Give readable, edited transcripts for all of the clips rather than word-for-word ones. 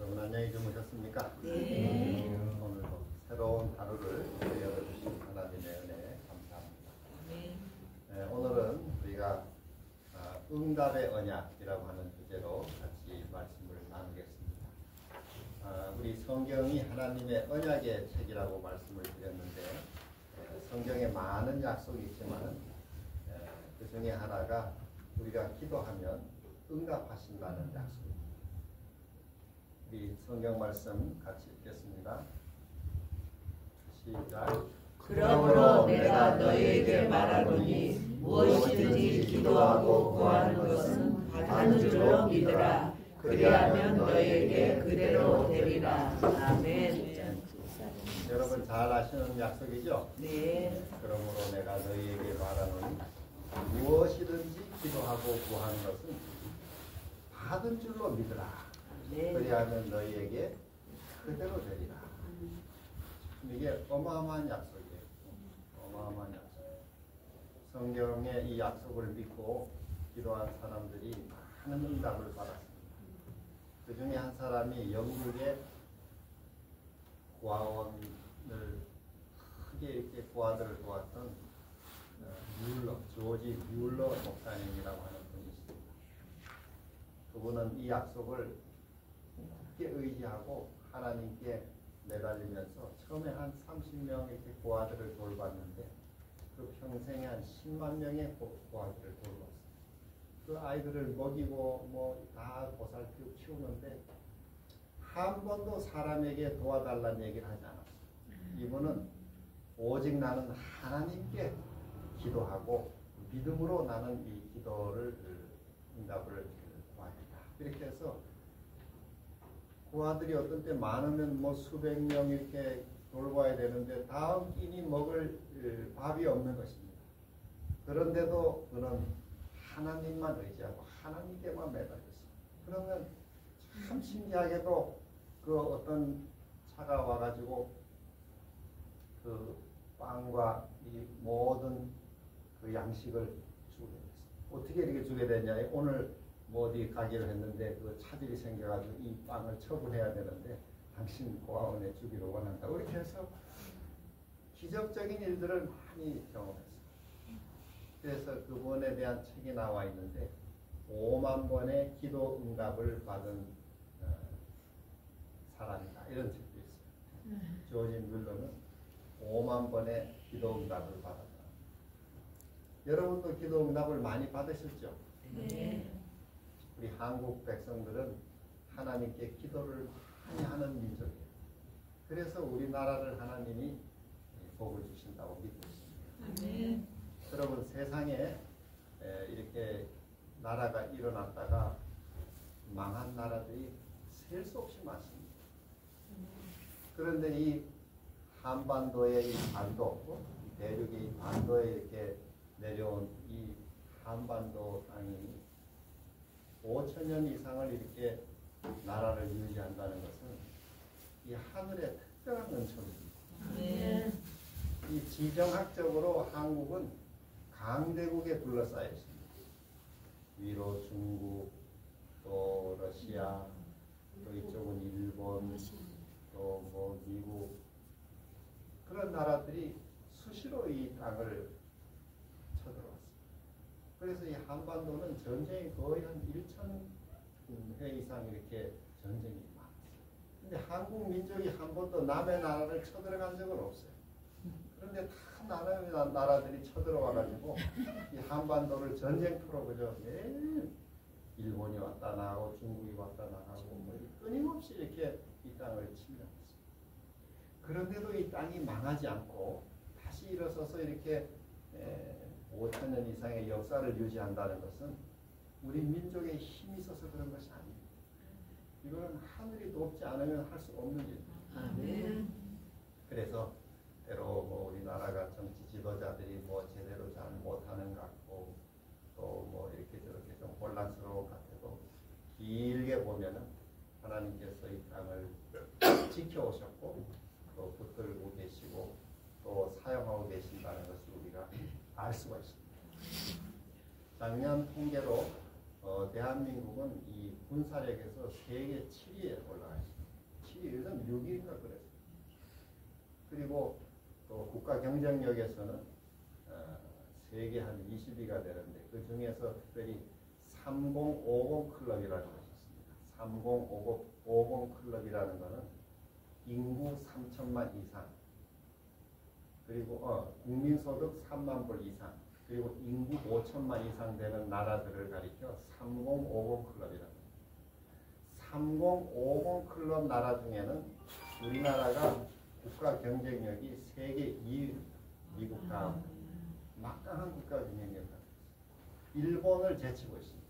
여러분 안녕히 주무셨습니까? 네. 오늘도 새로운 하루를 열어주신 하나님의 은혜 감사합니다. 네, 오늘은 우리가 응답의 언약이라고 하는 주제로 같이 말씀을 나누겠습니다. 우리 성경이 하나님의 언약의 책이라고 말씀을 드렸는데 성경에 많은 약속이 있지만 그 중에 하나가 우리가 기도하면 응답하신다는 약속입니다. 우리 성경 말씀 같이 읽겠습니다. 시작. 그러므로 내가 너희에게 말하노니 무엇이든지 기도하고 구하는 것은 받은 줄로 믿으라. 그리하면 너희에게 그대로 되리라. 아멘. 여러분 잘 아시는 약속이죠? 네. 그러므로 내가 너희에게 말하노니 무엇이든지 기도하고 구하는 것은 받은 줄로 믿으라. 네. 그리하면 너희에게 그대로 되리라. 이게 어마어마한 약속이에요. 어마어마한 약속. 성경의 이 약속을 믿고 기도한 사람들이 많은 응답을 받았습니다. 그 중에 한 사람이 영국의 고아원을 크게 이렇게 고아들을 도왔던 조지 뮬러 목사님이라고 하는 분이 있습니다. 그분은 이 약속을 굳게 의지하고 하나님께 매달리면서 처음에 한 30명 이렇게 고아들을 돌봤는데 그 평생에 한 10만 명의 고아들을 돌봤어요. 그 아이들을 먹이고 뭐 다 보살피고 키우는데 한 번도 사람에게 도와달라는 얘기를 하지 않았어요. 이분은 오직 나는 하나님께 기도하고 믿음으로 나는 이 기도를 응답을 구하겠다. 이렇게 해서 고아들이 어떤 때 많으면 뭐 수백 명 이렇게 돌봐야 되는데 다음 끼니 먹을 밥이 없는 것입니다. 그런데도 그는 하나님만 의지하고 하나님께만 매달렸습니다. 그러면 참 신기하게도 그 어떤 차가 와가지고 그 빵과 이 모든 그 양식을 주게 됐어요. 어떻게 이렇게 주게 됐냐? 오늘 뭐 어디 가기로 했는데 그 차질이 생겨가지고 이 빵을 처분해야 되는데 당신 고아원에 주기로 원한다고 이렇게 해서 기적적인 일들을 많이 경험했어요. 그래서 그분에 대한 책이 나와 있는데 5만 번의 기도 응답을 받은 사람이다 이런 책도 있어요. 조지 뮬러는 5만 번의 기도 응답을 받았다. 여러분도 기도 응답을 많이 받으셨죠? 네. 우리 한국 백성들은 하나님께 기도를 많이 하는 민족이에요. 그래서 우리나라를 하나님이 복을 주신다고 믿고 있습니다. 네. 여러분 세상에 이렇게 나라가 일어났다가 망한 나라들이 셀 수 없이 많습니다. 그런데 이 한반도의 이 반도, 대륙의 이 반도에 이렇게 내려온 이 한반도 땅이 5,000년 이상을 이렇게 나라를 유지한다는 것은 이 하늘의 특별한 은총입니다. 네. 이 지정학적으로 한국은 강대국에 둘러싸여 있습니다. 위로 중국, 또 러시아, 또 이쪽은 일본, 또 뭐 미국 그런 나라들이 수시로 이 땅을 쳐들어왔습니다. 그래서 이 한반도는 전쟁이 거의 한 1,000회 이상 이렇게 전쟁이 많았어요. 근데 한국 민족이 한 번도 남의 나라를 쳐들어간 적은 없어요. 그런데 다 남의 나라들이 쳐들어와가지고 이 한반도를 전쟁터로 그저 매일 일본이 왔다 나가고 중국이 왔다 나가고 뭐 끊임없이 이렇게 이 땅을 침략했습니다. 그런데도 이 땅이 망하지 않고 다시 일어서서 이렇게 5,000년 이상의 역사를 유지한다는 것은 우리 민족의 힘이 있어서 그런 것이 아닙니다. 이거는 하늘이 돕지 않으면 할 수 없는 일입니다. 네. 그래서 때로 뭐 우리나라가 정치 지도자들이 뭐 제대로 잘 못하는 것 같고 또 뭐 이렇게 저렇게 좀 혼란스러운 것 같아도 길게 보면은 하나님께서 이 땅을 지켜오셨고 또 붙들고 계시고 또 사용하고 계신다는 것을 우리가 알 수가 있습니다. 작년 통계로 대한민국은 이 군사력에서 세계 7위에 올라가 있습니다. 그리고 또 국가 경쟁력에서는 세계 한 20위가 되는데 그 중에서 특별히 3050 클럽이라는 것이 있습니다. 3050 클럽이라는 것은 인구 3천만 이상 그리고 국민소득 3만 불 이상 그리고 인구 5천만 이상 되는 나라들을 가리켜 3050 클럽이라고 합니다. 3050 클럽 나라 중에는 우리나라가 국가 경쟁력이 세계 2위, 미국 다음 막강한 국가 경쟁력을 가지고 있습니다. 일본을 제치고 있습니다.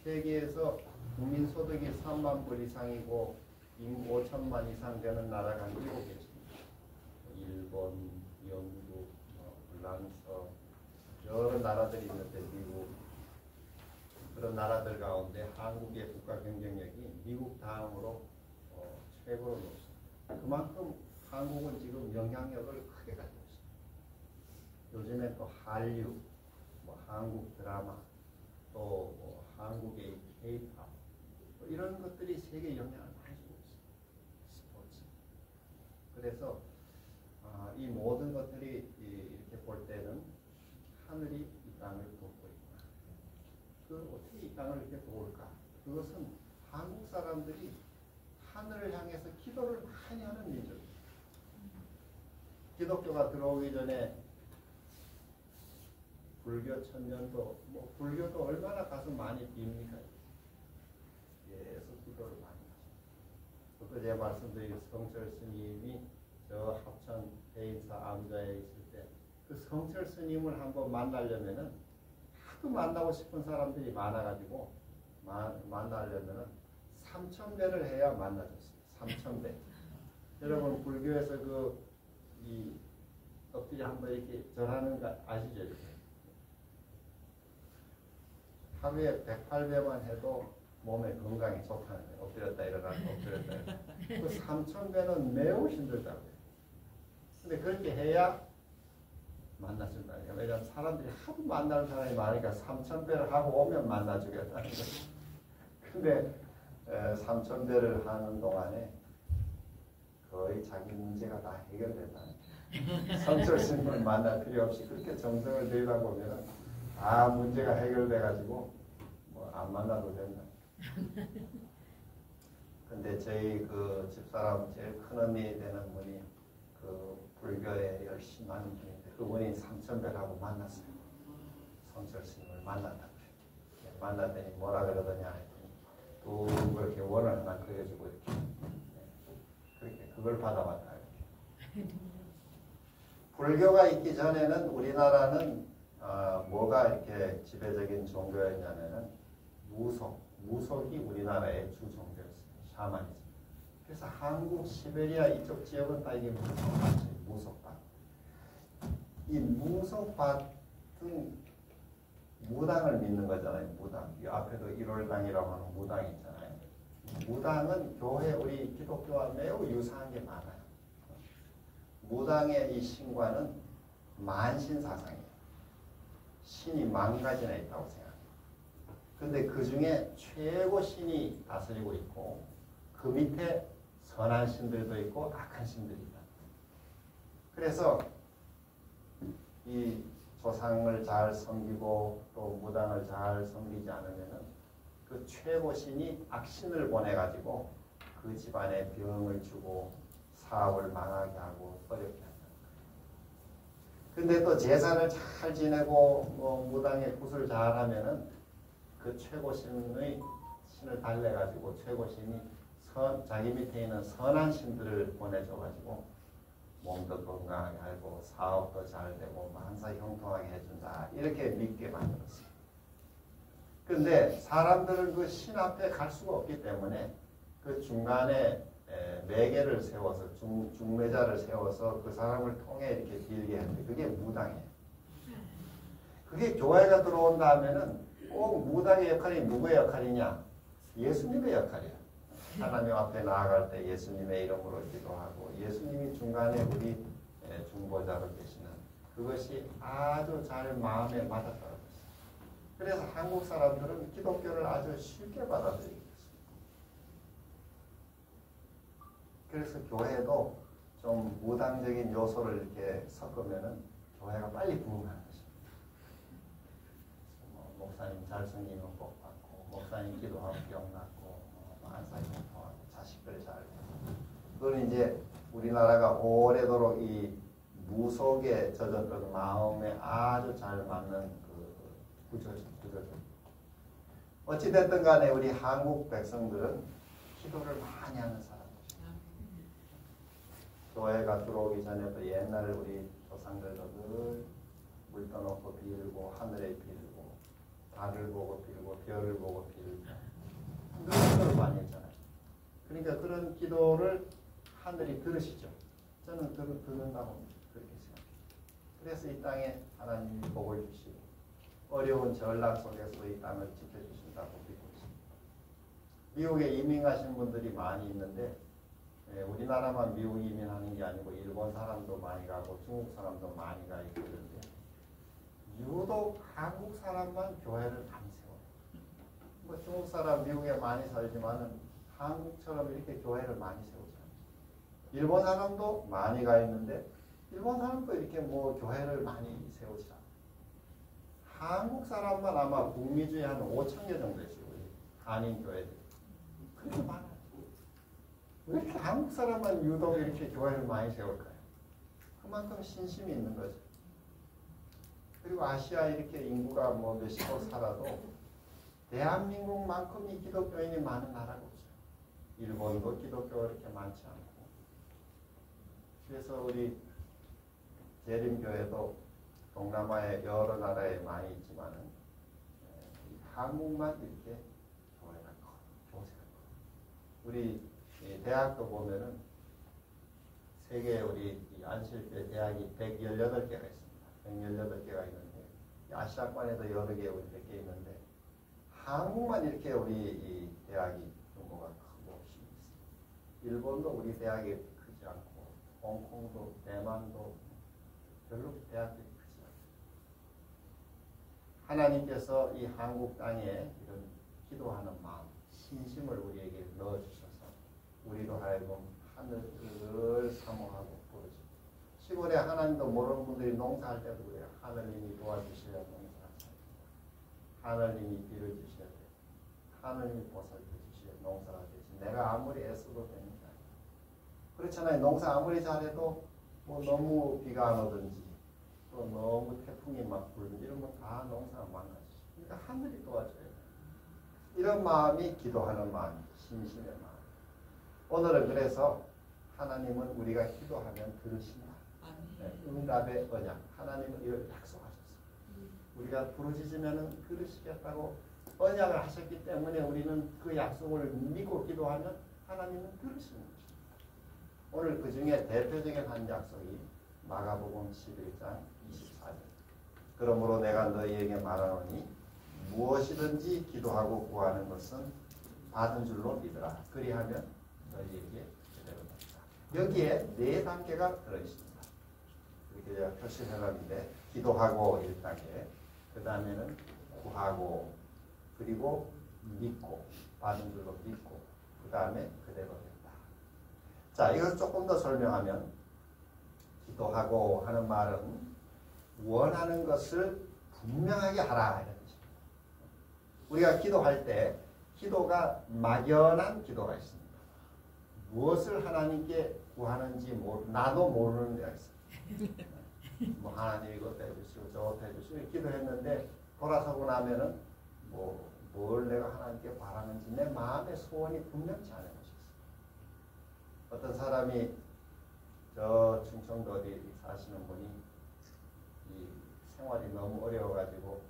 세계에서 국민소득이 3만 불 이상이고 인구 5천만 이상 되는 나라가 7개 있습니다. 일본, 영국, 프랑스, 여러 나라들이 있는데 미국 그런 나라들 가운데 한국의 국가 경쟁력이 미국 다음으로 최고로 높습니다. 그만큼 한국은 지금 영향력을 크게 가지고 있습니다. 요즘에 또 한류, 한국 드라마, 또 한국의 K-팝 이런 것들이 세계 영향을 많이 주고 있습니다. 스포츠. 그래서 이 모든 것들이 이렇게 볼 때는 하늘이 이 땅을 돕고 있구나. 어떻게 이 땅을 이렇게 도울까? 그것은 한국 사람들이 하늘을 향해서 기도를 많이 하는 민족입니다. 기독교가 들어오기 전에 불교 천년도 불교도 얼마나 가서 많이 빕니까? 계속 기도를 많이 하십니다. 그때 제가 말씀드린 성철 스님이 저 합천 대인사 암자에 있을 때 그 성철 스님을 한번 만나려면은 하도 만나고 싶은 사람들이 많아가지고 만나려면은 3000배를 해야 만나줬어요. 3000배. 여러분 불교에서 이 엎드려 한번 이렇게 절하는 거 아시죠? 이렇게. 하루에 108배만 해도 몸에 건강에 좋다는 거예요. 엎드렸다 일어나고 엎드렸다 일어나고. 그 3000배는 매우 힘들다고요. 근데 그렇게 해야 만나준다니까. 왜냐하면 사람들이 하도 만나는 사람이 많으니까 3000배를 하고 오면 만나주겠다는 거예요. 근데 3000배를 하는 동안에 거의 자기 문제가 다 해결된다는 거예요. 성철 스님을 만날 필요 없이 그렇게 정성을 들이다 보면 문제가 해결돼가지고 안 만나도 된다. 근데 저희 그 집사람 제일 큰 언니 되는 분이 그 불교에 열심히 하는 분인데 그분이 3000배라고 만났어요. 성철 스님을 만났다고요. 만났더니 뭐라 그러더냐 했더니 또 그렇게 원을 하나 그려주고 이렇게 그렇게 그걸 받아봤다. 이렇게. 불교가 있기 전에는 우리나라는 뭐가 이렇게 지배적인 종교였냐면은 무속이 우리나라의 주 종교였어요. 샤머니즘. 그래서 한국, 시베리아 이쪽 지역은 다 이게 무속밭. 이 무속밭은 무당을 믿는 거잖아요. 무당. 이 앞에도 1월당이라고 하는 무당이 있잖아요. 무당은 교회 우리 기독교와 매우 유사한 게 많아요. 무당의 이 신과는 만신사상이에요. 신이 만 가지나 있다고 생각해요. 근데 그 중에 최고 신이 다스리고 있고 그 밑에 선한 신들도 있고 악한 신들이 있다. 그래서 이 조상을 잘 섬기고 또 무당을 잘 섬기지 않으면은 그 최고 신이 악신을 보내가지고 그 집안에 병을 주고 사업을 망하게 하고 어렵게 한다. 근데 또 제사를 잘 지내고 무당의 굿을 잘 하면은 그 최고 신을 달래가지고 최고 신이 자기 밑에 있는 선한 신들을 보내줘가지고 몸도 건강하게 하고 사업도 잘 되고 만사 형통하게 해준다. 이렇게 믿게 만들었어요. 근데 사람들은 그 신 앞에 갈 수가 없기 때문에 그 중간에 매개를 세워서 중매자를 세워서 그 사람을 통해 이렇게 빌게 하는데 그게 무당이에요. 그게 교회가 들어온다 하면은 꼭 무당의 역할이 누구의 역할이냐? 예수님의 역할이야. 하나님 앞에 나아갈 때 예수님의 이름으로 기도하고 예수님이 중간에 우리 중보자로 계시는 그것이 아주 잘 마음에 맞았다고 했어요. 그래서 한국 사람들은 기독교를 아주 쉽게 받아들이고 있습니다. 그래서 교회도 좀 무당적인 요소를 이렇게 섞으면은 교회가 빨리 부흥하는 것입니다. 목사님 잘생기면 복 받고, 목사님 기도하면 병 낫고, 만사히 통하고, 자식들 잘 되고. 그건 이제 우리나라가 오래도록 이 무속에 젖었던 마음에 아주 잘 맞는 그 구조죠. 어찌됐든 간에 우리 한국 백성들은 기도를 많이 하는 사람들이죠. 교회가 들어오기 전에도 옛날 우리 조상들도 늘 물 떠놓고 빌고, 하늘에 빌고, 달을 보고 빌고, 별을 보고 빌고, 늘 기도를 많이 했잖아요. 그러니까 그런 기도를 하늘이 들으시죠. 저는 듣는다고 그렇게 생각해요. 그래서 이 땅에 하나님이 복을 주시고 어려운 전락 속에서도 이 땅을 지켜주신다고 믿고 있습니다. 미국에 이민 가신 분들이 많이 있는데 우리나라만 미국 이민하는 게 아니고 일본 사람도 많이 가고 중국 사람도 많이 가 있고 그런데 유독 한국 사람만 교회를 많이 세워요. 뭐 중국 사람 미국에 많이 살지만은 한국처럼 이렇게 교회를 많이 세우잖아요. 일본 사람도 많이 가 있는데 일본 사람도 이렇게 뭐 교회를 많이 세우지 않아요. 한국 사람만 아마 북미주에 한 5,000개 정도 있어요. 한인 교회들. 그렇게 많아요. 왜 이렇게 한국 사람만 유독 이렇게 교회를 많이 세울까요? 그만큼 신심이 있는 거죠. 그리고 아시아 이렇게 인구가 뭐 몇십억 살아도 대한민국만큼 이 기독교인이 많은 나라가 없어요. 일본도 기독교가 이렇게 많지 않고. 그래서 우리 재림교회도 동남아의 여러 나라에 많이 있지만은 한국만 이렇게 교회가 커, 교세가 커. 우리 대학도 보면은 세계 우리 안실대 대학이 118개가 있습니다. 118개가 있는데 아시아권에도 여러 개 우리 100개 있는데 한국만 이렇게 우리 이 대학이 규모가 크고 힘이 있습니다. 일본도 우리 대학이 크지 않고 홍콩도 대만도 별로 대학들이 크지 않아요. 하나님께서 이 한국 땅에 이런 기도하는 마음, 신심을 우리에게 넣어주셔서 우리로 하여금 하늘을 사모하고 부르짖고 시골에 하나님도 모르는 분들이 농사할 때도 그래요. 하늘님이 도와주셔야 농사하셔야 하늘님이 비를 주셔야 돼요. 하늘님이 보살펴 주셔야 농사가 되지. 내가 아무리 애써도 되는 게 아니에요. 그렇잖아요. 농사 아무리 잘해도 뭐 너무 비가 안 오든지 또 너무 태풍이 막 불든지 이러면 다 농사가 망가지죠. 그러니까 하늘이 도와줘야 돼요. 이런 마음이 기도하는 마음이 신심의 마음. 오늘은 그래서 하나님은 우리가 기도하면 들으신다. 네, 응답의 언약. 하나님은 이걸 약속하셨어요. 우리가 부르짖으면 들으시겠다고 언약을 하셨기 때문에 우리는 그 약속을 믿고 기도하면 하나님은 들으시는 것입니다. 오늘 그 중에 대표적인 한 약속이 마가복음 11장 24절. 그러므로 내가 너희에게 말하노니 무엇이든지 기도하고 구하는 것은 받은 줄로 믿으라. 그리하면 너희에게 제대로 됩니다. 여기에 4단계가 들어있습니다. 이렇게 제가 표시해놨는데 기도하고 1단계, 그 다음에는 구하고, 그리고 믿고, 받은 줄로 믿고, 그 다음에 그대로 된다. 자, 이것을 조금 더 설명하면 기도하고 하는 말은 원하는 것을 분명하게 하라 이런 뜻입니다. 우리가 기도할 때 기도가 막연한 기도가 있습니다. 무엇을 하나님께 구하는지 나도 모르는 데가 있어요. 뭐 하나님 이것도 해주시고 저것도 해주시고 기도했는데 돌아서고 나면은 뭘 내가 하나님께 바라는지 내 마음의 소원이 분명치 않은 것이 있어요. 어떤 사람이 저 충청도 어디 사시는 분이 이 생활이 너무 어려워가지고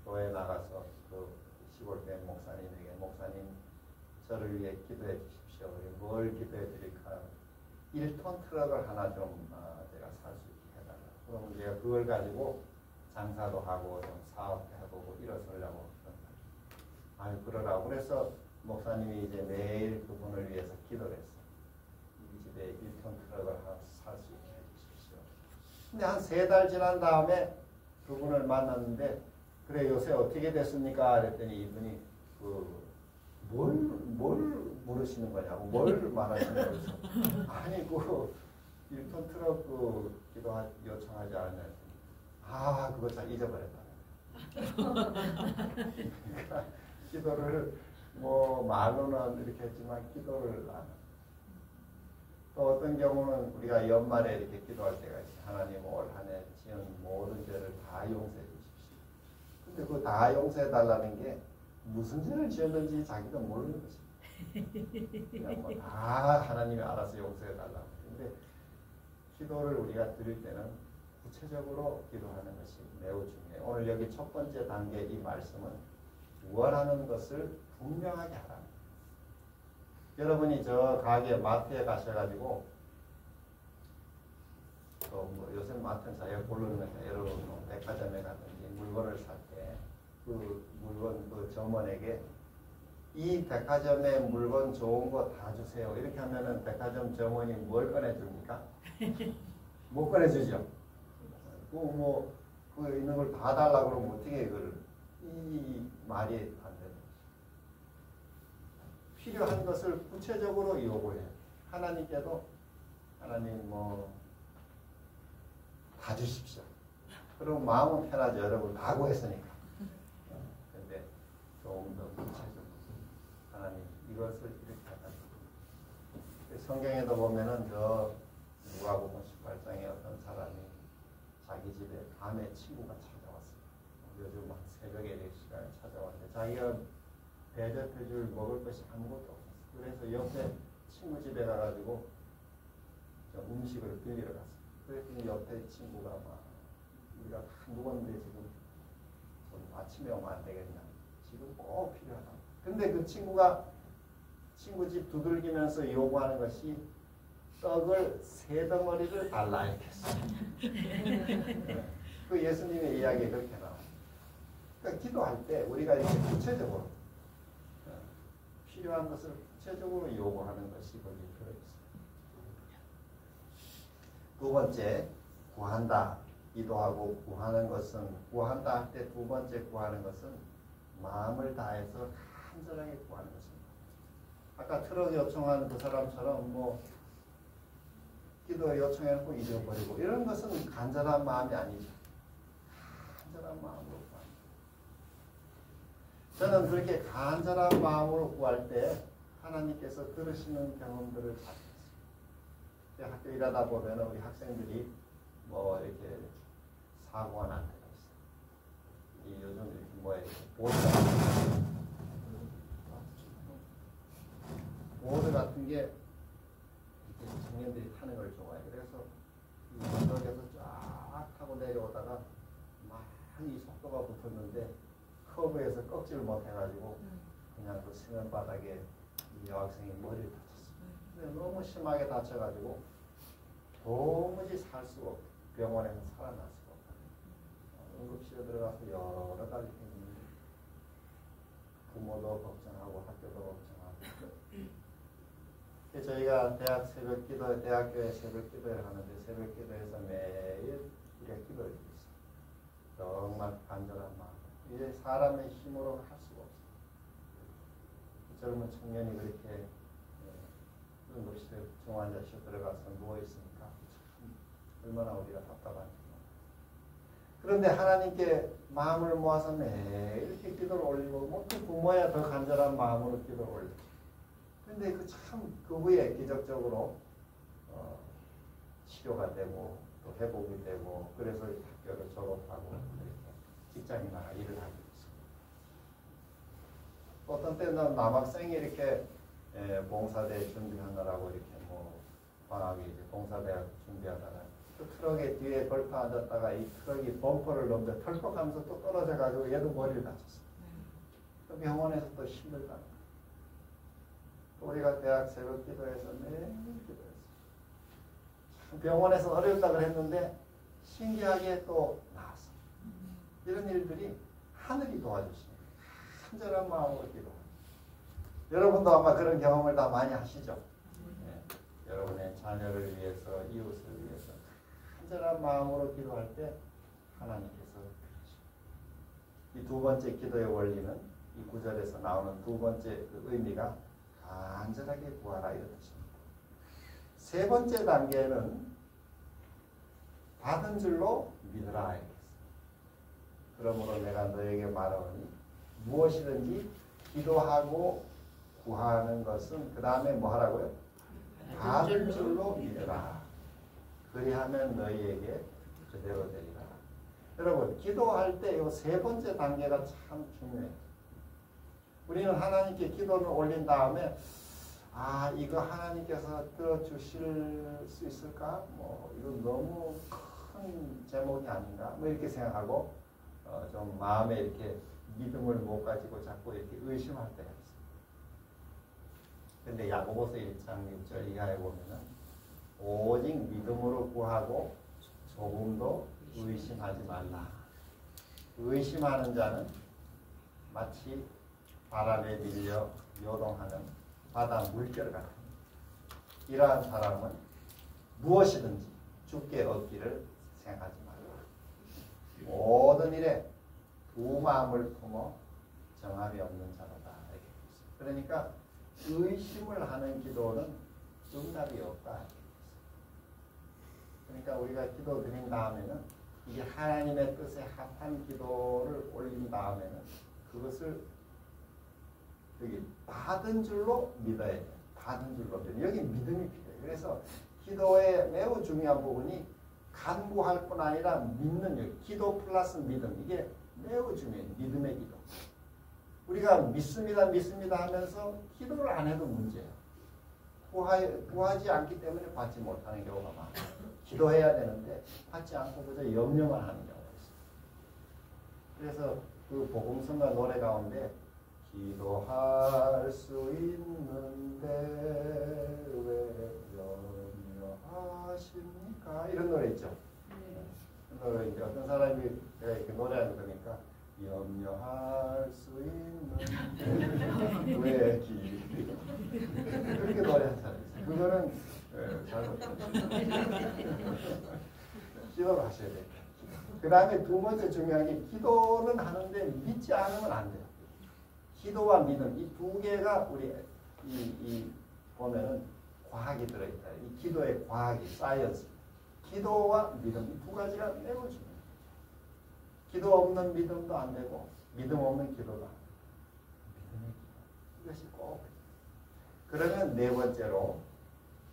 교회 나가서 그 시골 된 목사님에게 목사님 저를 위해 기도해 주십시오. 뭘 기도해 드릴까? 1톤 트럭을 하나 좀 제가 살 수 있게 해달라. 그러면 제가 그걸 가지고 장사도 하고 좀 사업도 해보고 일어서려고 아유 그러라고. 그래서 목사님이 이제 매일 그분을 위해서 기도를 했어요. 이 집에 1톤 트럭을 하나 살 수 있게 해주십시오. 근데 한 3달 지난 다음에 그분을 만났는데 그래 요새 어떻게 됐습니까? 그랬더니 이분이 뭘 물으시는 거냐고 뭘 말하시는 거죠. 아니 1톤 트럭 그 기도 요청하지 않았냐. 아, 그거 잘 잊어버렸다. 그러니까 기도를 뭐 말로는 이렇게 했지만 기도를 안 하고. 또 어떤 경우는 우리가 연말에 이렇게 기도할 때가 있어요. 하나님 올 한 해 지은 모든 죄를 다 용서해 주십시오. 근데 그 다 용서해 달라는 게 무슨 죄를 지었는지 자기도 모르는 것입니다. 그냥 뭐 다 하나님이 알아서 용서해 달라고. 근데 기도를 우리가 드릴 때는 구체적으로 기도하는 것이 매우 중요해요. 오늘 여기 첫 번째 단계 이 말씀은 원하는 것을 분명하게 하라. 여러분이 저 가게 마트에 가셔가지고 또 뭐 요새 마트는 자기가 고르는 거니까 여러분 뭐 백화점에 가든지 물건을 살 때 그 물건 그 점원에게 이 백화점의 물건 좋은 거 다 주세요. 이렇게 하면은 백화점 점원이 뭘 꺼내줍니까? 못 꺼내주죠. 그 있는 걸 다 달라고 그러면 어떻게 그걸 이 말이 안 되는 거죠. 필요한 것을 구체적으로 요구해요. 하나님께도 하나님 뭐 다 주십시오. 그럼 마음은 편하죠. 여러분 다 구했으니까. 근데 조금 더 구체적으로 하나님 이것을 이렇게 하다. 성경에도 보면은 저 누가복음 18장에 어떤 사람이 자기 집에 밤에 친구가 찾아왔어요. 요즘 막 새벽에 4시간에 찾아왔는데 자기가 대접해줄 먹을 것이 아무것도 없었어요. 그래서 옆에 친구 집에 가가지고 음식을 빌리러 갔어요. 그랬더니 옆에 친구가 막 우리가 다 묵었는데 지금 좀 아침에 오면 안 되겠냐. 지금 꼭 필요하다. 근데 그 친구가 친구 집 두들기면서 요구하는 것이 떡을 3덩어리를 달라 이렇게 했어요. 그 예수님의 이야기에 그렇게 나와요. 그러니까 기도할 때 우리가 이렇게 구체적으로 필요한 것을 구체적으로 요구하는 것이 거기 들어있어요. 두 번째, 구한다. 기도하고 구하는 것은 구한다 할 때 두 번째 구하는 것은 마음을 다해서 간절하게 구하는 것입니다. 아까 트럭 요청한 그 사람처럼 뭐 기도 요청해놓고 잊어버리고 이런 것은 간절한 마음이 아니죠. 간절한 마음으로 구합니다. 저는 그렇게 간절한 마음으로 구할 때 하나님께서 들으시는 경험들을 가졌어요. 학교 일하다 보면 우리 학생들이 뭐 이렇게 사고가 날 때가 있어요. 이 요즘 이렇게 뭐에 보드 같은 게 청년들이 타는 걸 좋아해요. 그래서 이 언덕에서 쫙 타고 내려오다가 막 이 속도가 붙었는데 커브에서 꺾지를 못해가지고 그냥 그 수면바닥에 이 여학생이 머리를 다쳤어요. 근데 너무 심하게 다쳐가지고 도무지 살 수가 없고 병원에서 살아날 수가 없다. 응급실에 들어가서 여러 가지 했는데 부모도 걱정하고 학교도 걱정하고. 저희가 대학교에 새벽 기도를 하는데 새벽 기도에서 매일 우리가 기도를 드리고 있어요. 정말 간절한 마음. 이제 사람의 힘으로 할 수가 없어요. 젊은 청년이 그렇게 응급실에 중환자실 들어가서 누워있으니까 참 얼마나 우리가 답답한지. 그런데 하나님께 마음을 모아서 매일 이렇게 기도를 올리고 모든 부모야 더 간절한 마음으로 기도를 올리고. 그런데 그 후에 기적적으로 치료가 되고 또 회복이 되고 그래서 학교를 졸업하고 이렇게 직장이나 일을 하게 됐습니다. 어떤 때는 남학생이 이렇게 봉사대 준비하느라고 이렇게 뭐 방학에 이제 봉사대학 준비하다가 그 트럭에 뒤에 걸터 앉았다가 이 트럭이 범퍼를 넘는데 털컥하면서 또 떨어져가지고 얘도 머리를 다쳤어요. 또 병원에서 또 힘들다는 거예요. 우리가 대학 새벽 기도해서 매일 기도했어요. 병원에서 어렵다고 했는데 신기하게 또 나왔어요. 이런 일들이 하늘이 도와주십니다. 간절한 마음으로 기도합니다. 여러분도 아마 그런 경험을 다 많이 하시죠. 네. 여러분의 자녀를 위해서 이웃을 위해서 간절한 마음으로 기도할 때 하나님께서 그러십니다. 이 두 번째 기도의 원리는 이 구절에서 나오는 두 번째 그 의미가 간절하게 구하라 이런 뜻입니다. 세 번째 단계는 받은 줄로 믿으라. 그러므로 내가 너에게 말하오니 무엇이든지 기도하고 구하는 것은 그 다음에 뭐 하라고요? 받은 줄로 믿으라. 그리하면 너희에게 그대로 되리라. 여러분 기도할 때 이 세 번째 단계가 참 중요해요. 우리는 하나님께 기도를 올린 다음에 아 이거 하나님께서 들어주실 수 있을까? 뭐 이거 너무 큰 제목이 아닌가? 뭐 이렇게 생각하고 좀 마음에 이렇게 믿음을 못 가지고 자꾸 이렇게 의심할 때가 있어요. 근데 야고보서 1장 6절 이하에 보면은 오직 믿음으로 구하고 조금도 의심하지 말라. 의심하는 자는 마치 바람에 밀려 요동하는 바다 물결 같은 이러한 사람은 무엇이든지 주께 얻기를 생각하지 말라. 모든 일에 두 마음을 품어 정함이 없는 자로다. 그러니까 의심을 하는 기도는 응답이 없다. 그러니까 우리가 기도 드린 다음에는 이게 하나님의 뜻에 합한 기도를 올린 다음에는 그것을 여기 받은 줄로 믿어야 돼요. 받은 줄로 믿어요. 여기 믿음이 필요해요. 그래서 기도의 매우 중요한 부분이 간구할 뿐 아니라 믿는 일, 기도 플러스 믿음. 이게 매우 중요해요. 믿음의 기도. 우리가 믿습니다, 믿습니다 하면서 기도를 안 해도 문제예요. 구하지 않기 때문에 받지 못하는 경우가 많아요. 기도해야 되는데 받지 않고 그저 염려만 하는 경우가 있어요. 그래서 그 복음성가 노래 가운데 기도할 수 있는데 왜 염려하십니까? 이런 노래 있죠. 그 노래 이제 어떤 사람이 이렇게 노래하는 거니까 염려할 수 있는데 왜 그렇게 노래하는 사람이 있어요. 그거는 잘못된 기도를 하셔야 돼요. 그 다음에 두 번째 중요한 게 기도는 하는데 믿지 않으면 안 돼요. 기도와 믿음 이 두 개가 우리 보면은 과학이 들어있다. 이 기도의 과학이 사이언스. 기도와 믿음 이 두 가지가 매우 중요해요. 기도 없는 믿음도 안 되고 믿음 없는 기도도 안 돼요. 믿음의 기도 이것이 꼭. 그러면 네 번째로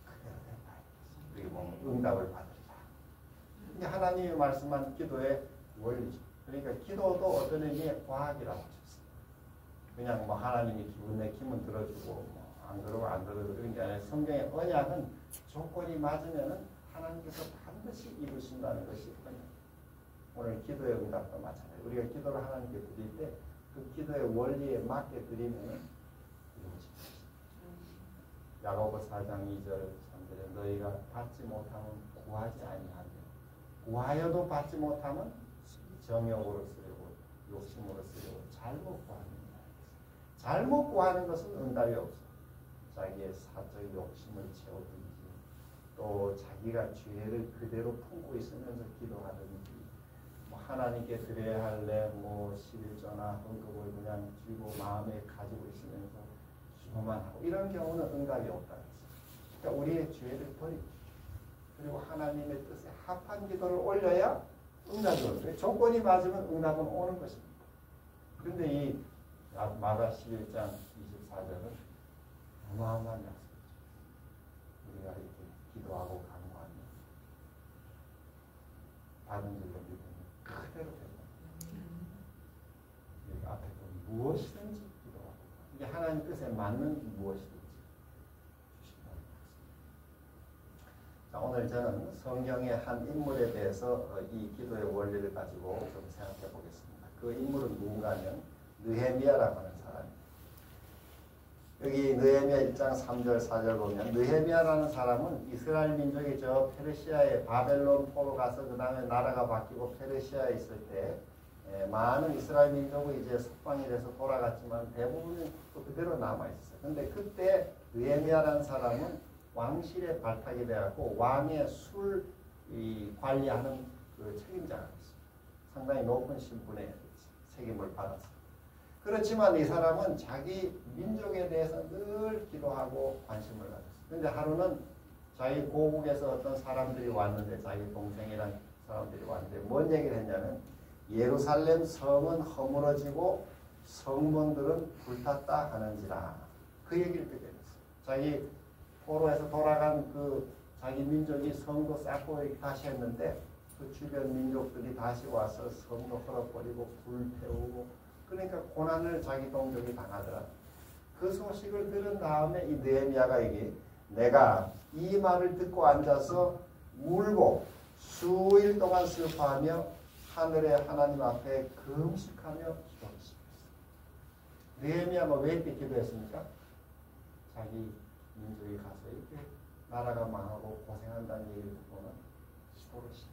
그대로 된다. 우리 보면 응답을 받으리라. 이게 하나님이 말씀한 기도의 원리죠. 그러니까 기도도 어떤 의미의 과학이라고 하셨어요. 그냥 뭐 하나님이 기분 내키면 들어주고 뭐 안 그러고 안 들어주고 그런 게 아니라 성경의 언약은 조건이 맞으면은 하나님께서 반드시 이루신다는 것이 언약. 오늘 기도의 응답도 마찬가지예요. 우리가 기도를 하나님께 드릴 때 그 기도의 원리에 맞게 드리면은 이루어집니다. 야고보 4장 2절 3절에 너희가 받지 못하면 구하지 아니하며 구하여도 받지 못하면 정욕으로 쓰려고 욕심으로 쓰려고 잘못 구합니다. 잘못 구하는 것은 응답이 없어. 자기의 사적 욕심을 채워두든지 또 자기가 죄를 그대로 품고 있으면서 기도하든지 뭐 하나님께 드려야 할래 뭐 11조나 헌금을 그냥 쥐고 마음에 가지고 있으면서 기도만 하고 이런 경우는 응답이 없다. 그러니까 우리의 죄를 버리고 그리고 하나님의 뜻에 합한 기도를 올려야 응답이 오는 조건이 맞으면 응답은 오는 것입니다. 그런데 이 마가 11장 24절은 어마어마한 약속이죠. 우리가 이렇게 기도하고 간구하면 받은 줄로 믿으면 그대로 됩니다. 여기 앞에 보면 무엇이든지 기도하고 이게 하나님 뜻에 맞는 무엇이든지 주신다는 말씀. 자, 오늘 저는 성경의 한 인물에 대해서 이 기도의 원리를 가지고 좀 생각해 보겠습니다. 그 인물은 누군가 하면 느헤미야라고 하는 사람입니다. 여기 느헤미야 1장 3절 4절 보면 느헤미야라는 사람은 이스라엘 민족이 저 페르시아의 바벨론 포로 가서 그 다음에 나라가 바뀌고 페르시아에 있을 때 많은 이스라엘 민족이 이제 석방이 돼서 돌아갔지만 대부분은 또 그대로 남아있어요. 근데 그때 느헤미야라는 사람은 왕실에 발탁이 되었고 왕의 술 관리하는 그 책임자가 있어요. 상당히 높은 신분의 책임을 받았어요. 그렇지만 이 사람은 자기 민족에 대해서 늘 기도하고 관심을 가졌어요. 그런데 하루는 자기 고국에서 어떤 사람들이 왔는데 자기 동생이랑 사람들이 왔는데 뭔 얘기를 했냐면 예루살렘 성은 허물어지고 성문들은 불탔다 하는지라 그 얘기를 듣게 됐어요. 자기 포로에서 돌아간 그 자기 민족이 성도 쌓고 다시 했는데 그 주변 민족들이 다시 와서 성도 헐어버리고 불태우고 그러니까 고난을 자기 동족이 당하더라. 그 소식을 들은 다음에 이 느헤미야가 이게 내가 이 말을 듣고 앉아서 울고 수일 동안 슬퍼하며 하늘의 하나님 앞에 금식하며 기도했습니다. 느헤미야가 왜 이렇게 기도했습니까? 자기 민족이 가서 이렇게 나라가 망하고 고생한다는 얘기를 듣고는 기도를 시작했어요.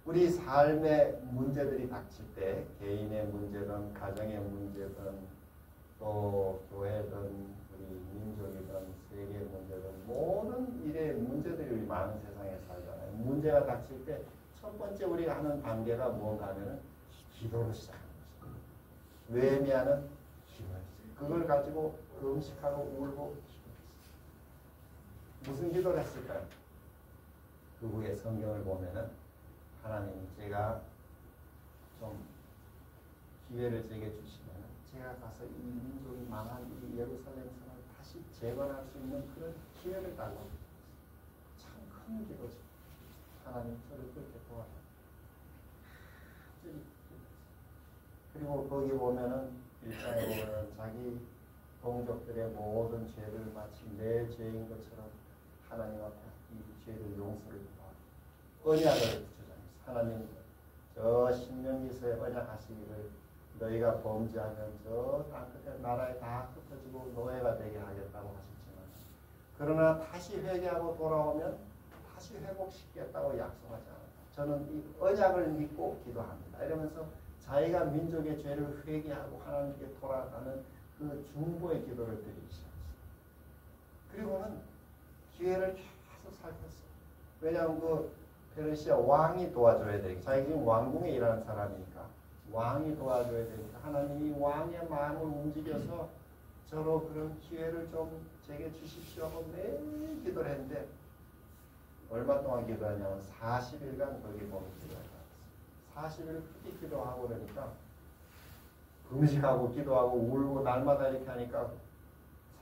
우리 삶의 문제들이 닥칠 때 개인의 문제든 가정의 문제든 또 교회든 우리 민족이든 세계의 문제든 모든 일의 문제들이 우리 많은 세상에 살잖아요. 문제가 닥칠 때 첫 번째 우리가 하는 단계가 무언가 하면 기도로 시작하는 것입니다. 느헤미야는 기도했어요. 그걸 가지고 금식하고 울고 기도했어요. 무슨 기도를 했을까요? 그 후에 성경을 보면은 하나님 제가 좀 기회를 제게 주시면 제가 가서 이 민족이 망한 이 예루살렘 성을 다시 재건할 수 있는 그런 기회를 달라고 참 큰 기도죠. 하나님 저를 그렇게 도와라. 그리고 거기 보면은 1장에 보면은 자기 동족들의 모든 죄를 마치 내 죄인 것처럼 하나님 앞에 이 죄를 용서를 구하고 언약을 주장했어요. 하나님 저 신명기서에 언약하시기를 너희가 범죄하면 저 땅 끝에 나라에 다 흩어지고 노예가 되게 하겠다고 하셨지만 그러나 다시 회개하고 돌아오면 다시 회복시키겠다고 약속하지 않았다. 저는 이 언약을 믿고 기도합니다. 이러면서 자기가 민족의 죄를 회개하고 하나님께 돌아가는 그 중보의 기도를 드리기 시작했어요. 그리고는 기회를 계속 살폈어요. 왜냐하면 그 페르시아 왕이 도와줘야 되니까 자기 지금 왕궁에 일하는 사람이니까 왕이 도와줘야 되니까 하나님이 왕의 마음을 움직여서 저로 그런 기회를 좀 제게 주십시오 하고 매일 기도를 했는데 얼마 동안 기도하냐면 40일간 거기 보면 기도했다. 40일 푸디 기도하고 그러니까 금식하고 기도하고 울고 날마다 이렇게 하니까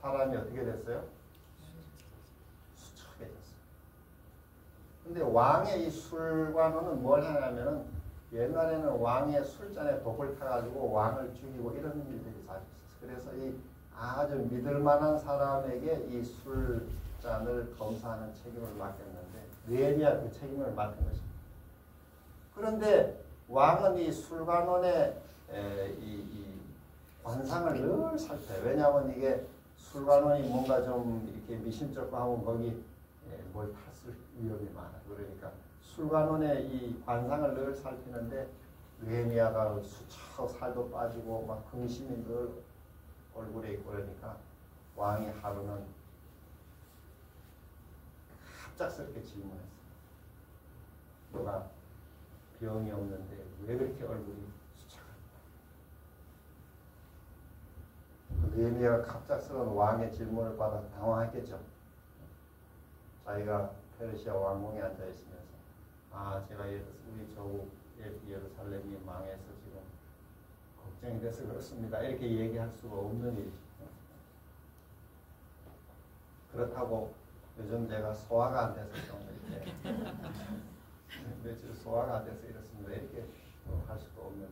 사람이 어떻게 됐어요? 수척해졌어요. 근데 왕의 이 술관원은 뭘 하냐면은 옛날에는 왕의 술잔에 독을 타가지고 왕을 죽이고 이런 일들이 자주 있었어요. 그래서 이 아주 믿을만한 사람에게 이 술잔을 검사하는 책임을 맡겼는데 느헤미야 그 책임을 맡은 것입니다. 그런데 왕은 이 술관원의 이 관상을 늘 살펴요. 왜냐하면 이게 술관원이 뭔가 좀 이렇게 미심쩍고 하면 거기 뭘 탔을 위험이 많아. 그러니까 술관원의 이 관상을 늘 살피는데 느헤미야가 수척 살도 빠지고 막 근심이 늘 얼굴에 있고 그러니까 왕이 하루는 갑작스럽게 질문했어요. 너가 병이 없는데 왜 그렇게 얼굴이 수척한가? 느헤미야가 갑작스러운 왕의 질문을 받아서 당황했겠죠. 자기가 페르시아 왕궁에 앉아 있으면서 제가 우리 조국 예루살렘이 망해서 지금 걱정이 돼서 그렇습니다. 이렇게 얘기할 수가 없는 일이죠. 그렇다고 요즘 제가 소화가 안 돼서 좀 이렇게 며칠 소화가 안 돼서 이렇습니다. 이렇게 할 수도 없는 일.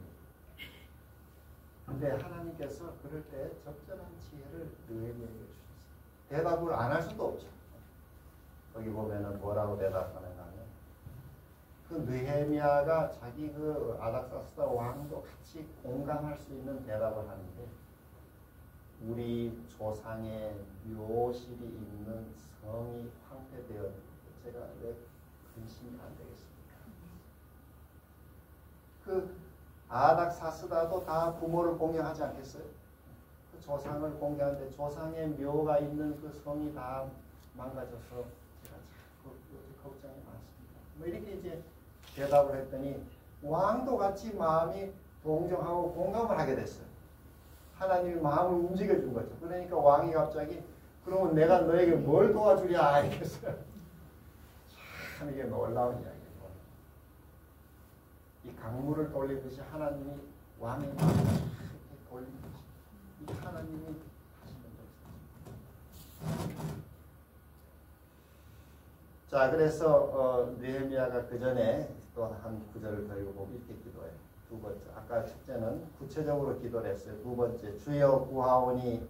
근데 하나님께서 그럴 때 적절한 지혜를 느헤미야에게 주셨어요. 대답을 안 할 수도 없죠. 거기 보면은 뭐라고 대답하는가 하면 그 느헤미야가 자기 그 아닥사스다 왕도 같이 공감할 수 있는 대답을 하는데 우리 조상의 묘실이 있는 성이 황폐되었는데 제가 왜 근심이 안 되겠습니까? 그 아닥사스다도 다 부모를 공경하지 않겠어요? 그 조상을 공경하는데 조상의 묘가 있는 그 성이 다 망가져서 제가 자꾸 걱정이 많습니다. 뭐 이렇게 이제 대답을 했더니 왕도 같이 마음이 동정하고 공감을 하게 됐어요. 하나님이 마음을 움직여준 거죠. 그러니까 왕이 갑자기 그러면 내가 너에게 뭘 도와주랴 이랬어요. 참 이게 놀라운 이야기예요. 이 강물을 돌리듯이 하나님이 왕의 마음을 이렇게 돌리는 것이 이 하나님이 하시는 것입니다. 자, 그래서 느헤미야가 그 전에 또 한 구절을 더 읽어보고 이렇게 기도해요. 두 번째, 아까 첫째는 구체적으로 기도를 했어요. 두 번째, 주여 구하오니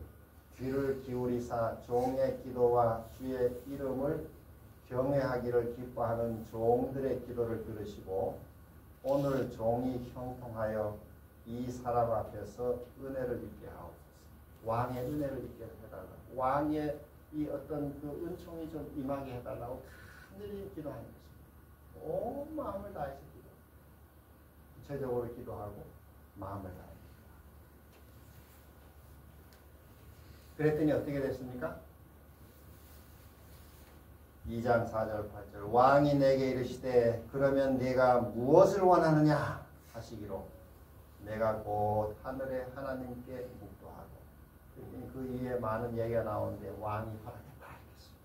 귀를 기울이사 종의 기도와 주의 이름을 경외하기를 기뻐하는 종들의 기도를 들으시고 오늘 종이 형통하여 이 사람 앞에서 은혜를 입게 하옵소서. 왕의 은혜를 입게 해달라. 왕의 이 어떤 그 은총이 좀 임하게 해달라고 간절히 기도하는 것입니다. 온 마음을 다해서 기도. 구체적으로 기도하고 마음을 다해. 그랬더니 어떻게 됐습니까? 2장 4절 8절 왕이 내게 이르시되 그러면 네가 무엇을 원하느냐 하시기로 내가 곧 하늘의 하나님께 묵도하고 그 이후에 많은 얘기가 나오는데 왕이 허락했다 하겠습니다.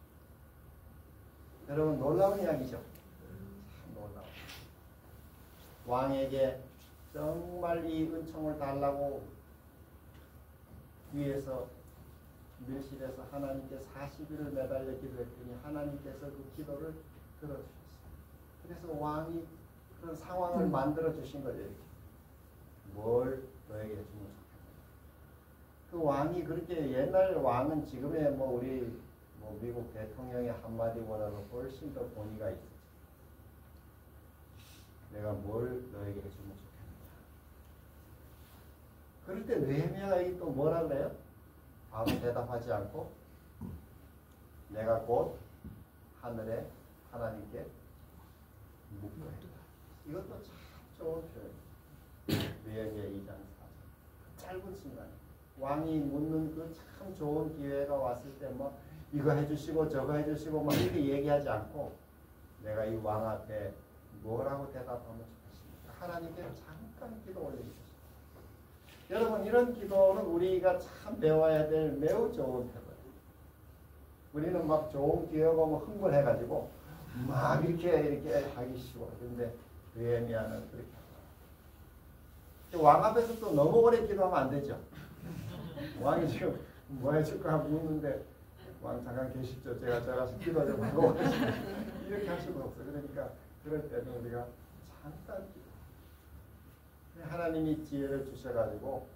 여러분 놀라운 이야기죠. 참 놀라운. 왕에게 정말 이 은총을 달라고 위에서 밀실에서 하나님께 40일을 매달려 기도했더니 하나님께서 그 기도를 들어주셨어요. 그래서 왕이 그런 상황을 만들어 주신 거죠. 이렇게. 뭘 너에게 해주면 좋겠냐. 그 왕이 그렇게 옛날 왕은 지금의 뭐 우리 뭐 미국 대통령의 한마디보다는 훨씬 더 권위가 있었죠. 내가 뭘 너에게 해주면 좋겠느냐. 그럴 때 느헤미야가 이게 또 뭐라 그래요? 바로 대답하지 않고 내가 곧 하늘에 하나님께 묵도했다. 이것도 참 좋은 표현이에요. 느헤미야 2장 4절. 짧은 순간 왕이 묻는 그 참 좋은 기회가 왔을 때 뭐 이거 해주시고 저거 해주시고 막 이렇게 얘기하지 않고 내가 이 왕 앞에 뭐라고 대답하면 좋겠습니까? 하나님께 잠깐 기도 올려주셨습니다. 여러분 이런 기도는 우리가 참 배워야 될 매우 좋은 태도예요. 우리는 막 좋은 기회가 오면 흥분해가지고 막 이렇게 하기 쉬워. 그런데 느헤미야는 그렇게 하고 왕 앞에서 또 너무 오래 기도하면 안 되죠. 왕이 지금 뭐 해줄까 묻는데 왕 잠깐 계시죠. 제가 가서 기도 좀 하고 이렇게 할 수가 없어요. 그러니까 그럴 때는 우리가 잠깐 기도. 하나님이 지혜를 주셔가지고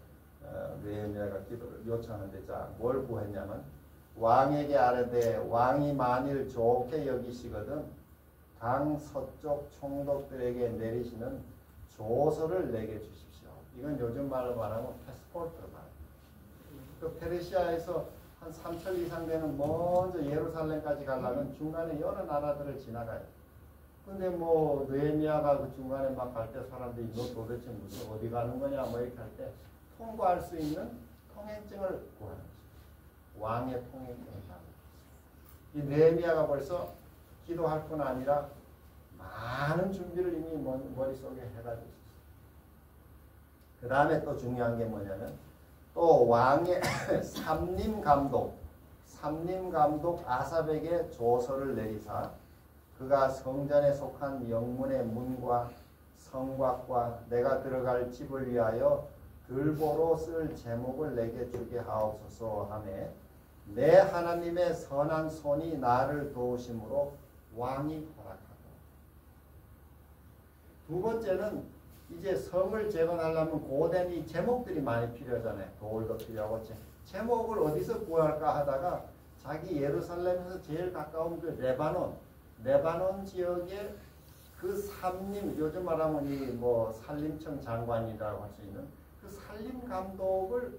느헤미야가 기도를 요청하는데 자 뭘 구했냐면 왕에게 아뢰되 왕이 만일 좋게 여기시거든 강 서쪽 총독들에게 내리시는 조서를 내게 주십시오. 이건 요즘 말로 말하면 패스포트 말. 그 페르시아에서 한 3천 이상 되는 먼저 예루살렘까지 가려면 중간에 여러 나라들을 지나가요. 근데 뭐 느헤미야가 그 중간에 막 갈 때 사람들이 너 도대체 무슨 어디 가는 거냐 뭐 이렇게 할 때 통과할 수 있는 통행증을 구하는 거죠. 왕의 통행증을 구하는 거죠. 이 느헤미야가 벌써 기도할 뿐 아니라 많은 준비를 이미 머릿속에 해가지고 있었어요. 그 다음에 또 중요한 게 뭐냐면 또 왕의 삼림감독 아삽에게 조서를 내리사 그가 성전에 속한 영문의 문과 성곽과 내가 들어갈 집을 위하여 들보로 쓸 제목을 내게 주게 하옵소서 하매 내 하나님의 선한 손이 나를 도우심으로 왕이 허락하고 두 번째는 이제 성을 재건하려면 고된 이 제목들이 많이 필요하잖아요. 돌도 필요하고 제목을 어디서 구할까 하다가 자기 예루살렘에서 제일 가까운 그 레바논 지역에 그 산림 요즘 말하면 이 뭐 산림청 장관이라고 할 수 있는 그 산림 감독을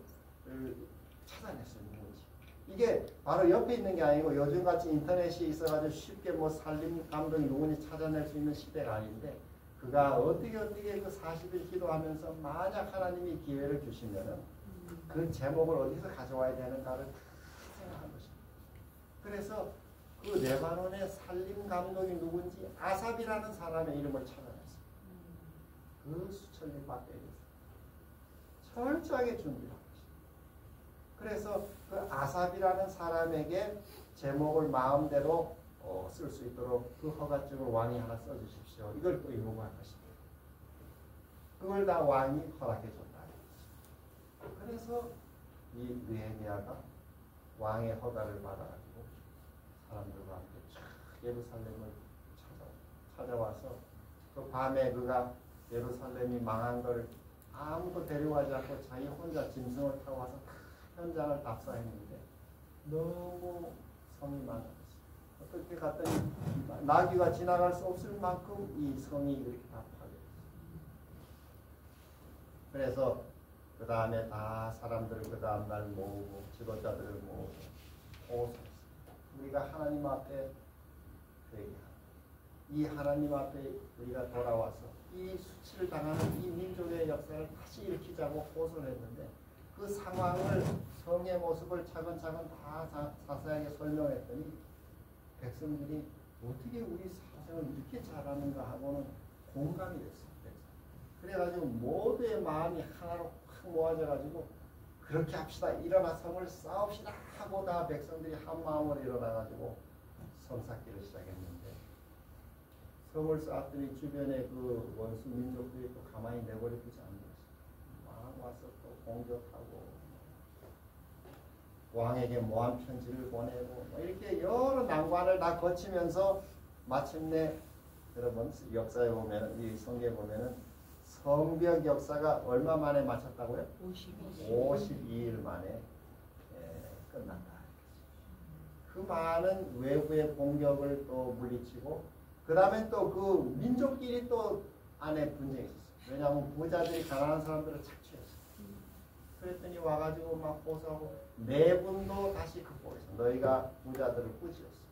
찾아냈어요. 누군지. 이게 바로 옆에 있는 게 아니고 요즘같이 인터넷이 있어가지고 쉽게 뭐 산림 감독이 누군지 찾아낼 수 있는 시대가 아닌데 그가 어떻게 그 40일 기도하면서 만약 하나님이 기회를 주시면은 그 제목을 어디서 가져와야 되는가를 다 생각한 것입니다. 그래서 그 레바논의 산림 감독이 누군지 아삽이라는 사람의 이름을 찾아냈어요. 그 수천리 밖에서 철저하게 준비를 한 것입니다. 그래서 그 아삽이라는 사람에게 제목을 마음대로 쓸 수 있도록 그 허가증을 왕이 하나 써주십시오. 이걸 또 요구한 것입니다. 그걸 다 왕이 허락해 줬다. 그래서 이 느헤미야가 왕의 허가를 받아가지고 사람들과 함께 쫙 예루살렘을 찾아와서 그 밤에 그가 예루살렘이 망한 걸 아무도 데려가지 않고 자기 혼자 짐승을 타고 와서 현장을 답사했는데 너무 성이 많았어요. 어떻게 갔더니 나귀가 지나갈 수 없을 만큼 이 성이 이렇게 다 파괴됐어요. 그래서 그 다음에 다 사람들을 그 다음날 모으고 지도자들을 모으고 호소했어요. 우리가 하나님 앞에 회개하고 이 하나님 앞에 우리가 돌아와서 이 수치를 당하는 이 민족의 역사를 다시 일으키자고 호소를 했는데 그 상황을 성의 모습을 차근차근 다 자세하게 설명했더니 백성들이 어떻게 우리 사생을 이렇게 잘하는가 하고는 공감이 됐어요. 그래가지고 모두의 마음이 하나로 확 모아져가지고 그렇게 합시다. 일어나 성을 쌓읍시다 하고 다 백성들이 한 마음으로 일어나가지고 성 쌓기를 시작했는데 성을 쌓았더니 주변에 그 원수 민족들이 또 가만히 내버려두지 않는 것이죠. 막 와서 또 공격하고 왕에게 모한 편지를 보내고 뭐 이렇게 여러 난관을 다 거치면서 마침내 여러분 역사에 보면 이 성경에 보면은 성벽 역사가 얼마 만에 마쳤다고요? 52일 만에 끝났다. 그 많은 외부의 공격을 또 물리치고 그 다음에 또 그 민족끼리 또 안에 분쟁이 있었어요. 왜냐하면 부자들이 가난한 사람들을 착취했어요. 그랬더니 와가지고 막 호소하고 내분도 다시 극복했어. 너희가 부자들을 꾸짖었어.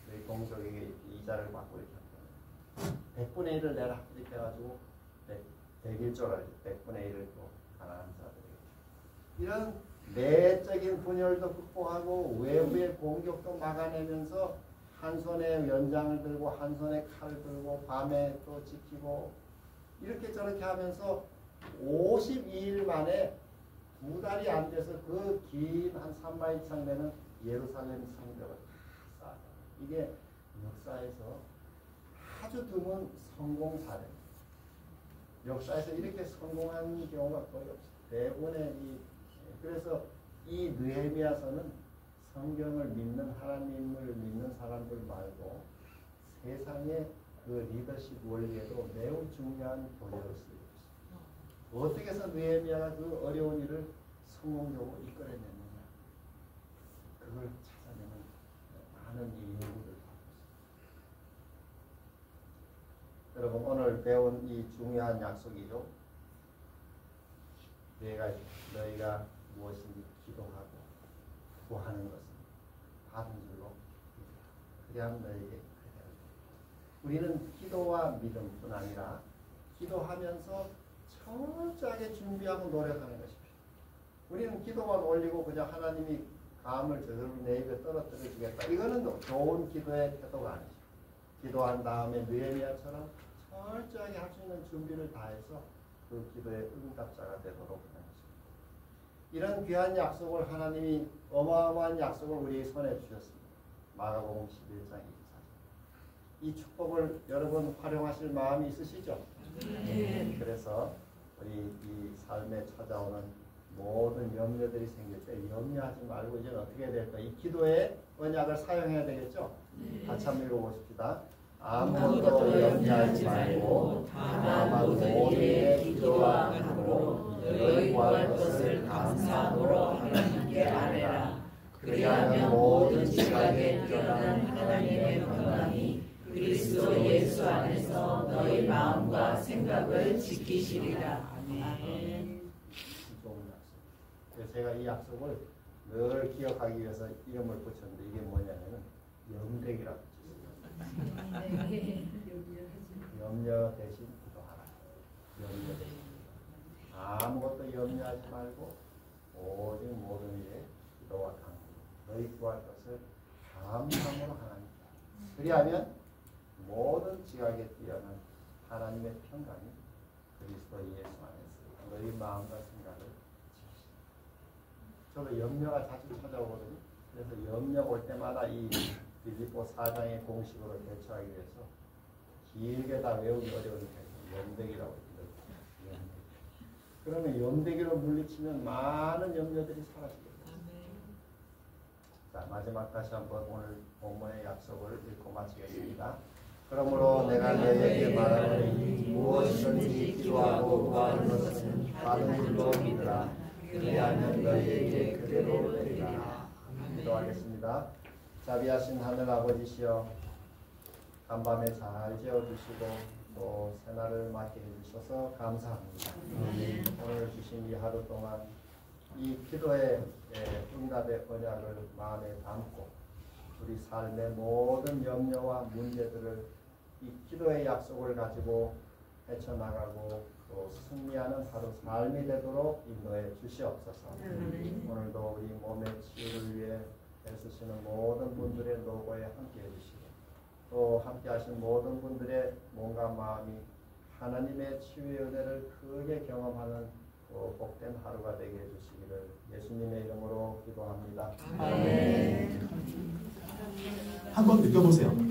너희 동족에게 이자를 받고 이렇게 한다. 100분의 1을 내라. 이렇게 해가지고 101조를 100분의 1을 또 가난한 자들에게. 이런 내적인 분열도 극복하고 외부의 공격도 막아내면서 한 손에 연장을 들고 한 손에 칼을 들고 밤에 또 지키고 이렇게 저렇게 하면서 52일 만에 2달이 안 돼서 그 긴 한 3마일 이상 되는 예루살렘 성벽을 다 쌓았다. 이게 역사에서 아주 드문 성공 사례입니다. 역사에서 이렇게 성공한 경우가 거의 없어요. 대부분의 그래서 이 느헤미야서는 성경을 믿는 하나님을 믿는 사람들 말고 세상의 그 리더십 원리에도 매우 중요한 교재로 쓰이고 있습니다. 어떻게 해서 느헤미야가 그 어려운 일을 성공적으로 이끌어냈느냐 그걸 찾아내는 많은 연구들 하고 있습니다. 여러분 오늘 배운 이 중요한 약속이죠. 너희가 무엇인지 기도하고 구하는 것은 받은 줄로 그리하면 너희에게 우리는 기도와 믿음뿐 아니라 기도하면서 철저하게 준비하고 노력하는 것입니다. 우리는 기도만 올리고 그냥 하나님이 감을 저절로 내 입에 떨어뜨려 주겠다. 이거는 좋은 기도의 태도가 아니죠. 기도한 다음에 느헤미야처럼 철저하게 할 수 있는 준비를 다해서 그 기도의 응답자가 되도록 하는 것입니다. 이런 귀한 약속을 하나님이 어마어마한 약속을 우리 손에 주셨습니다. 마가복음 11장 24절. 이 축복을 여러분 활용하실 마음이 있으시죠? 네. 그래서 우리 이 삶에 찾아오는 모든 염려들이 생길 때 염려하지 말고 이제는 어떻게 해야 될까? 이 기도의 언약을 사용해야 되겠죠? 같이 한번 읽어보십시다. 아무것도 염려하지 말고 다만 모든 일에 기도와 간구로 너희 구할 것을 감사함으로 하나님께 아뢰라. 그리하면 모든 지각에 뛰어난 하나님의 평강이 그리스도 예수 안에서 너희 마음과 생각을 지키시리라. 아멘. 좋은 약속. 그래서 제가 이 약속을 늘 기억하기 위해서 이름을 붙였는데 이게 뭐냐면은 염색이라고 붙였습니다. 염려 대신 기도하라. 염려 대신 아무것도 염려하지 말고 오직 모든 일에 기도와 간구 너희 구할 것을 감사함으로 하나님. 그리하면 모든 지각에 뛰어난 하나님의 평강이 그리스도 예수 안에서 너희 마음과 생각을 지키시다. 저도 염려가 자주 찾아오거든요. 그래서 염려 올 때마다 이 빌립보 4장의 공식으로 대처하기 위해서 길게 다 외우기 어려우니까 염백이라고 그러면 연대기로 물리치면 많은 염려들이 사라지겠다. 자, 마지막 다시 한번 오늘 본문의 약속을 읽고 마치겠습니다. 그러므로 내가 너희에게 말하노니 무엇이든지 기도하고 구하는 것은 받은 줄로 믿으라. 그리하면 너희에게 그대로 되리라. 기도하겠습니다. 자비하신 하늘 아버지시여, 간밤에 잘 재워주시고 또 새날을 맞게 해주셔서 감사합니다. 오늘 주신 이 하루 동안 이 기도의 응답의 언약을 마음에 담고 우리 삶의 모든 염려와 문제들을 이 기도의 약속을 가지고 헤쳐나가고 또 승리하는 하루 삶이 되도록 인도해 주시옵소서. 오늘도 우리 몸의 치유를 위해 애쓰시는 모든 분들의 노고에 함께 해주시고 또 함께 하신 모든 분들의 몸과 마음이 하나님의 치유의 은혜를 크게 경험하는 또 복된 하루가 되게 해주시기를 예수님의 이름으로 기도합니다. 아멘. 한번 느껴보세요.